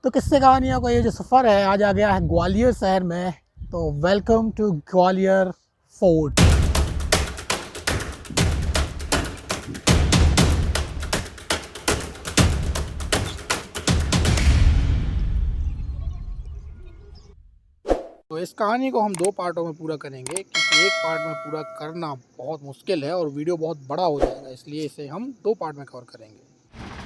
तो किस्से कहानियों का ये जो सफ़र है आज आ गया है ग्वालियर शहर में। तो वेलकम टू ग्वालियर फोर्ट। तो इस कहानी को हम दो पार्टों में पूरा करेंगे क्योंकि एक पार्ट में पूरा करना बहुत मुश्किल है और वीडियो बहुत बड़ा हो जाएगा, इसलिए इसे हम दो पार्ट में कवर करेंगे।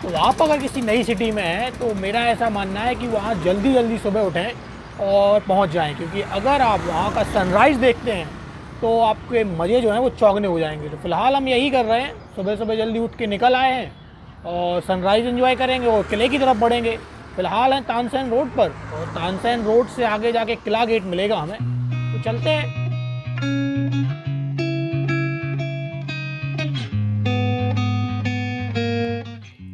तो आप अगर किसी नई सिटी में हैं तो मेरा ऐसा मानना है कि वहाँ जल्दी जल्दी सुबह उठें और पहुँच जाएं, क्योंकि अगर आप वहाँ का सनराइज़ देखते हैं तो आपके मज़े जो हैं वो चौगने हो जाएंगे। तो फ़िलहाल हम यही कर रहे हैं, सुबह सुबह जल्दी उठ के निकल आए हैं और सनराइज़ एंजॉय करेंगे और किले की तरफ बढ़ेंगे। फ़िलहाल हैं तानसेन रोड पर और तानसेन रोड से आगे जाके किला गेट मिलेगा हमें, तो चलते हैं।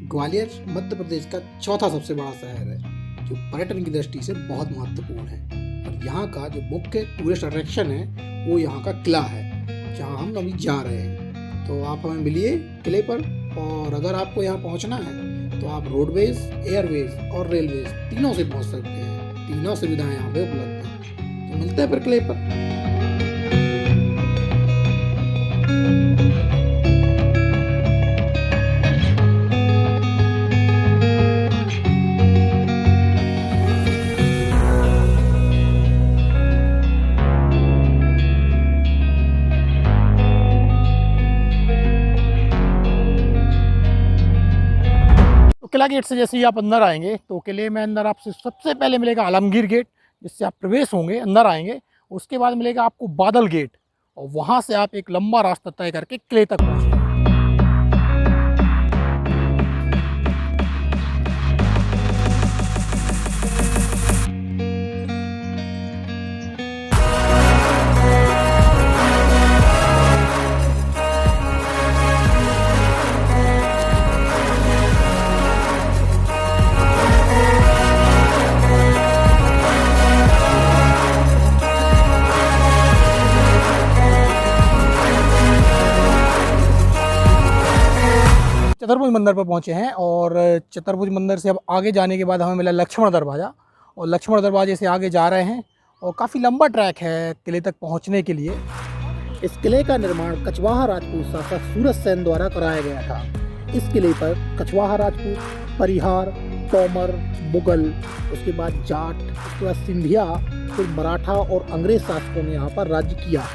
ग्वालियर मध्य प्रदेश का चौथा सबसे बड़ा शहर है जो पर्यटन की दृष्टि से बहुत महत्वपूर्ण है और यहाँ का जो मुख्य टूरिस्ट अट्रैक्शन है वो यहाँ का किला है जहाँ हम अभी जा रहे हैं। तो आप हमें मिलिए किले पर, और अगर आपको यहाँ पहुँचना है तो आप रोडवेज, एयरवेज और रेलवेज तीनों से पहुँच सकते हैं। तीनों सुविधाएं यहाँ पे उपलब्ध हैं। तो मिलते हैं फिर किले पर। किला गेट से जैसे ही आप अंदर आएंगे तो किले में अंदर आपसे सबसे पहले मिलेगा आलमगीर गेट, जिससे आप प्रवेश होंगे, अंदर आएंगे। उसके बाद मिलेगा आपको बादल गेट और वहाँ से आप एक लंबा रास्ता तय करके किले तक पहुँचेंगे। चतुर्भुज मंदिर पर पहुंचे हैं और चतुर्भुज मंदिर से अब आगे जाने के बाद हमें मिला लक्ष्मण दरवाज़ा, और लक्ष्मण दरवाजे से आगे जा रहे हैं और काफ़ी लंबा ट्रैक है किले तक पहुंचने के लिए। इस किले का निर्माण कछवाहा राजपूत शासक सूरज सेन द्वारा कराया गया था। इस किले पर कछवाहा राजपूत, परिहार, तोमर, मुगल, उसके बाद जाट, उसके बाद सिंधिया, फिर मराठा और अंग्रेज शासकों ने यहाँ पर राज्य किया।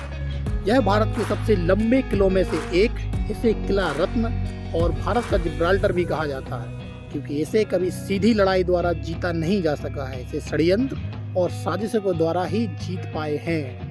यह भारत के सबसे लंबे किलों में से एक, इसे किला रत्न और भारत का जिब्राल्टर भी कहा जाता है, क्योंकि इसे कभी सीधी लड़ाई द्वारा जीता नहीं जा सका है। इसे षड्यंत्र और साजिशों के द्वारा ही जीत पाए हैं।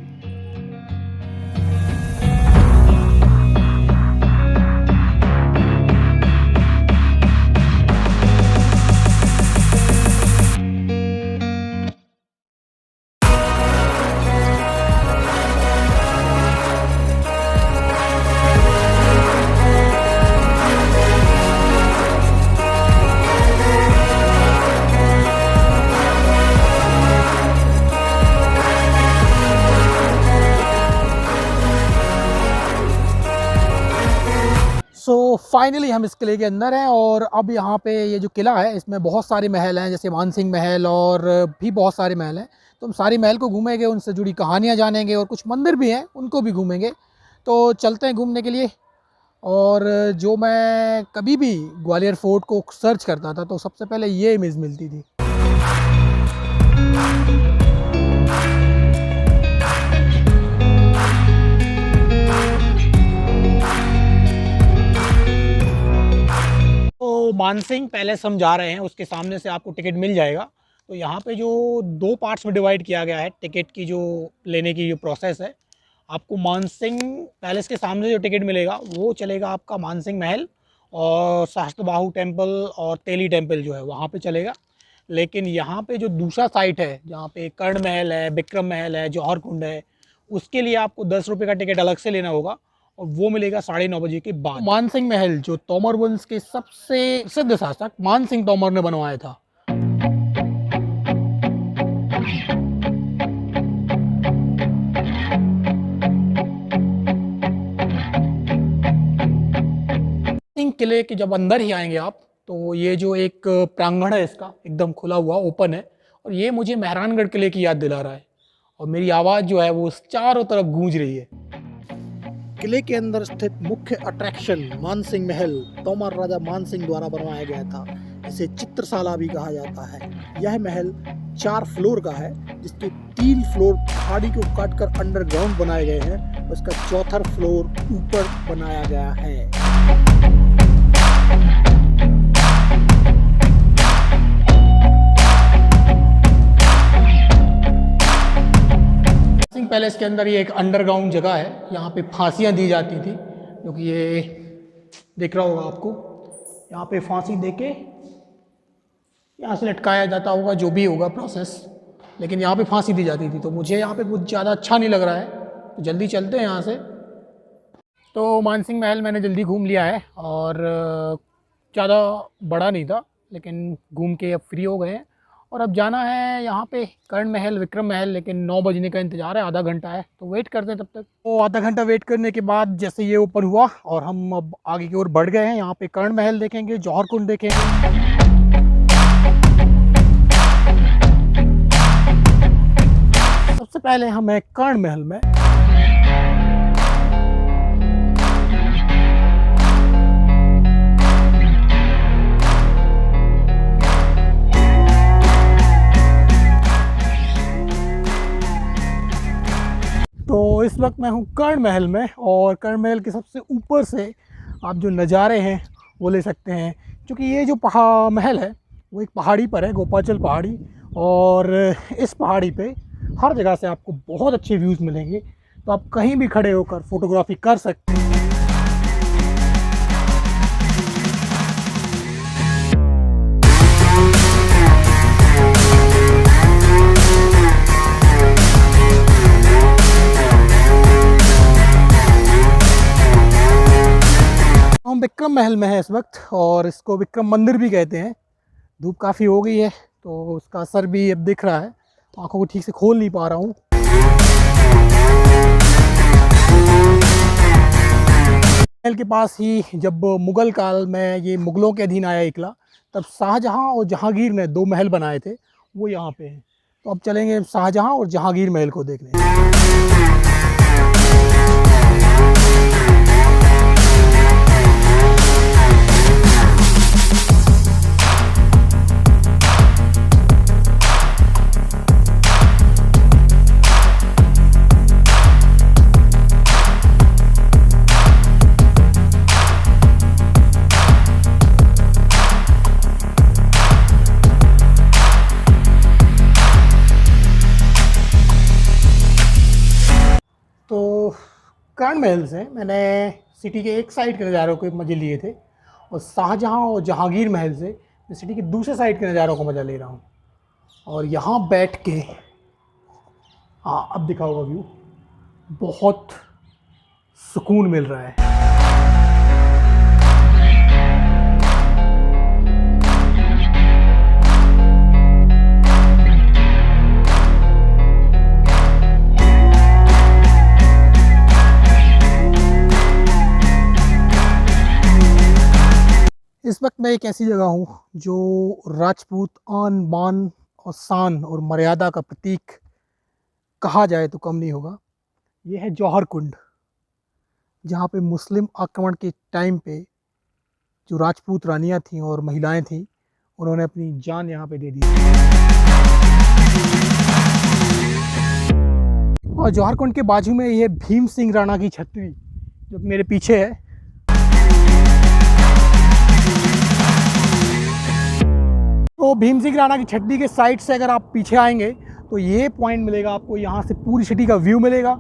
सो फाइनली हम इस किले के अंदर हैं और अब यहाँ पे ये जो किला है इसमें बहुत सारे महल हैं, जैसे मानसिंह महल और भी बहुत सारे महल हैं। तो हम सारे महल को घूमेंगे, उनसे जुड़ी कहानियाँ जानेंगे और कुछ मंदिर भी हैं उनको भी घूमेंगे। तो चलते हैं घूमने के लिए। और जो मैं कभी भी ग्वालियर फोर्ट को सर्च करता था तो सबसे पहले ये इमेज मिलती थी। मानसिंह पैलेस हम जा रहे हैं, उसके सामने से आपको टिकट मिल जाएगा। तो यहाँ पे जो दो पार्ट्स में डिवाइड किया गया है टिकट की जो लेने की जो प्रोसेस है, आपको मानसिंह पैलेस के सामने जो टिकट मिलेगा वो चलेगा आपका मानसिंह महल और सहस्त्रबाहु टेम्पल और तेली टेम्पल जो है वहाँ पे चलेगा। लेकिन यहाँ पे जो दूसरा साइट है जहाँ पे कर्ण महल है, विक्रम महल है, जौहर कुंड है, उसके लिए आपको 10 रुपये का टिकट अलग से लेना होगा और वो मिलेगा 9:30 बजे के बाद। मानसिंह महल जो तोमर वंश के सबसे प्रसिद्ध शासक मानसिंह तोमर ने बनवाया था। किले के जब अंदर ही आएंगे आप तो ये जो एक प्रांगण है इसका एकदम खुला हुआ ओपन है, और ये मुझे मेहरानगढ़ किले की याद दिला रहा है, और मेरी आवाज़ जो है वो चारों तरफ गूंज रही है। किले के अंदर स्थित मुख्य अट्रैक्शन मानसिंह महल तोमर राजा मानसिंह द्वारा बनवाया गया था। इसे चित्रशाला भी कहा जाता है। यह महल 4 फ्लोर का है, जिसके 3 फ्लोर पहाड़ी को काटकर अंडरग्राउंड बनाए गए हैं, और इसका 4था फ्लोर ऊपर बनाया गया है। पैलेस के अंदर ये एक अंडरग्राउंड जगह है, यहाँ पे फांसियाँ दी जाती थी, क्योंकि ये दिख रहा होगा आपको, यहाँ पे फांसी देके यहाँ से लटकाया जाता होगा, जो भी होगा प्रोसेस, लेकिन यहाँ पे फांसी दी जाती थी। तो मुझे यहाँ पे कुछ ज़्यादा अच्छा नहीं लग रहा है, तो जल्दी चलते हैं यहाँ से। तो मानसिंह महल मैंने जल्दी घूम लिया है, और ज़्यादा बड़ा नहीं था, लेकिन घूम के अब फ्री हो गए हैं, और अब जाना है यहाँ पे कर्ण महल, विक्रम महल, लेकिन 9 बजने का इंतज़ार है, आधा घंटा है, तो वेट करते हैं तब तक। तो आधा घंटा वेट करने के बाद जैसे ये ओपन हुआ और हम अब आगे की ओर बढ़ गए हैं, यहाँ पे कर्ण महल देखेंगे, जौहर कुंड देखेंगे। सबसे पहले हम हैं कर्ण महल में। तो इस वक्त मैं हूँ कर्ण महल में, और कर्ण महल के सबसे ऊपर से आप जो नज़ारे हैं वो ले सकते हैं, क्योंकि ये जो महल है वो एक पहाड़ी पर है, गोपाचल पहाड़ी, और इस पहाड़ी पे हर जगह से आपको बहुत अच्छे व्यूज़ मिलेंगे, तो आप कहीं भी खड़े होकर फोटोग्राफी कर सकते हैं। हम विक्रम महल में है इस वक्त, और इसको विक्रम मंदिर भी कहते हैं। धूप काफ़ी हो गई है, तो उसका असर भी अब दिख रहा है, आंखों को ठीक से खोल नहीं पा रहा हूँ। महल के पास ही जब मुग़ल काल में ये मुग़लों के अधीन आया एक किला, तब शाहजहां और जहांगीर ने 2 महल बनाए थे, वो यहाँ पे हैं। तो अब चलेंगे शाहजहां और जहांगीर महल को देखने। तो कर्ण महल से मैंने सिटी के एक साइड के नज़ारों को मज़े लिए थे, और शाहजहां और जहांगीर महल से मैं सिटी के दूसरे साइड के नज़ारों को मज़ा ले रहा हूँ। और यहाँ बैठ के, हाँ अब दिखा होगा व्यू, बहुत सुकून मिल रहा है। इस वक्त मैं एक ऐसी जगह हूँ जो राजपूत आन बान और शान और मर्यादा का प्रतीक कहा जाए तो कम नहीं होगा। ये है जौहर कुंड, जहाँ पे मुस्लिम आक्रमण के टाइम पे जो राजपूत रानियाँ थीं और महिलाएं थीं, उन्होंने अपनी जान यहाँ पे दे दी। और जौहर कुंड के बाजू में ये भीम सिंह राणा की छतरी जो मेरे पीछे है। तो भीम सिंह राणा की छतरी के साइड से अगर आप पीछे आएंगे तो ये पॉइंट मिलेगा आपको, यहाँ से पूरी सिटी का व्यू मिलेगा।